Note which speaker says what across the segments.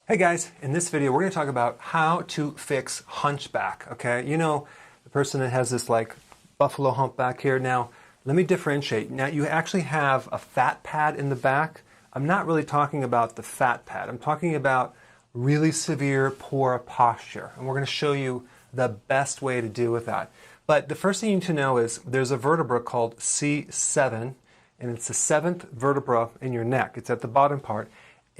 Speaker 1: Hey guys, in this video we're going to talk about how to fix hunchback, okay? You know, the person that has this like buffalo hump back here. Now, let me differentiate. Now, you actually have a fat pad in the back. I'm not really talking about the fat pad. I'm talking about really severe poor posture. And we're going to show you the best way to deal with that. But the first thing you need to know is there's a vertebra called C7, and it's the seventh vertebra in your neck. It's at the bottom part.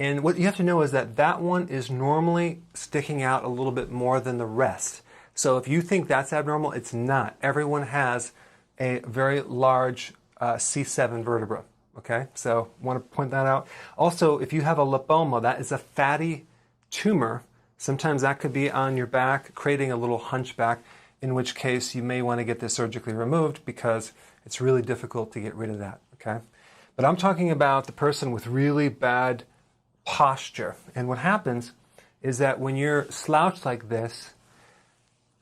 Speaker 1: And what you have to know is that that one is normally sticking out a little bit more than the rest. So if you think that's abnormal, it's not. Everyone has a very large C7 vertebra, okay? So I want to point that out. Also, if you have a lipoma, that is a fatty tumor. Sometimes that could be on your back, creating a little hunchback, in which case you may want to get this surgically removed because it's really difficult to get rid of that, okay? But I'm talking about the person with really bad posture. And what happens is that when you're slouched like this,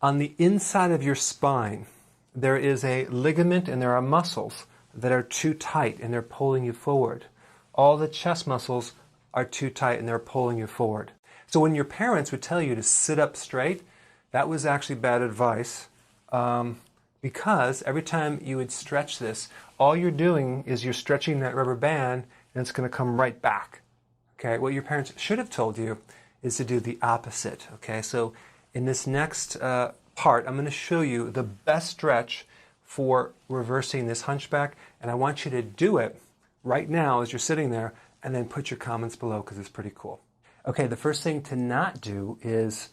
Speaker 1: on the inside of your spine, there is a ligament and there are muscles that are too tight and they're pulling you forward. All the chest muscles are too tight and they're pulling you forward. So when your parents would tell you to sit up straight, that was actually bad advice because every time you would stretch this, all you're doing is you're stretching that rubber band and it's going to come right back. Okay, what your parents should have told you is to do the opposite. Okay, so in this next part, I'm going to show you the best stretch for reversing this hunchback, and I want you to do it right now as you're sitting there, and then put your comments below because it's pretty cool. Okay, the first thing to not do is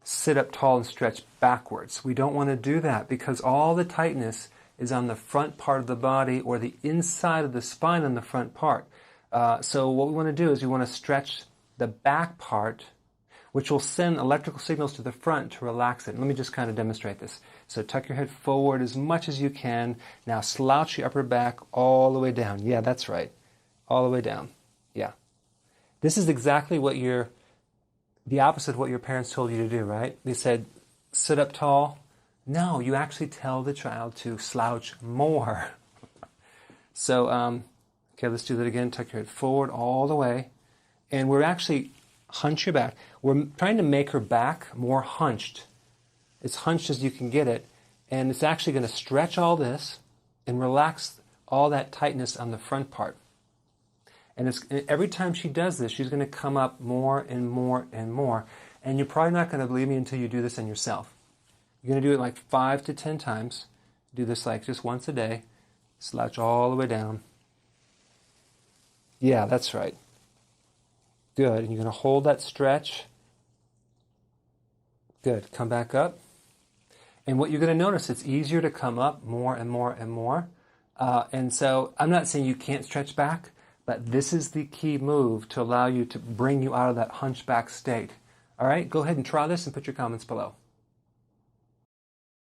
Speaker 1: sit up tall and stretch backwards. We don't want to do that because all the tightness is on the front part of the body or the inside of the spine on the front part. So what we want to do is we want to stretch the back part, which will send electrical signals to the front to relax it. Let me just kind of demonstrate this. So tuck your head forward as much as you can. Now slouch your upper back all the way down. Yeah, that's right. All the way down. Yeah. This is exactly what the opposite of what your parents told you to do, right? They said, sit up tall. No, you actually tell the child to slouch more. So, okay, let's do that again. Tuck your head forward all the way. And we're actually hunch your back. We're trying to make her back more hunched. As hunched as you can get it. And it's actually going to stretch all this and relax all that tightness on the front part. And every time she does this, she's going to come up more and more and more. And you're probably not going to believe me until you do this on yourself. You're going to do it like 5 to 10 times. Do this like just once a day. Slouch all the way down. Yeah, that's right. Good. And you're going to hold that stretch. Good. Come back up. And what you're going to notice, it's easier to come up more and more and more. And so I'm not saying you can't stretch back, but this is the key move to allow you to bring you out of that hunchback state. All right? Go ahead and try this and put your comments below.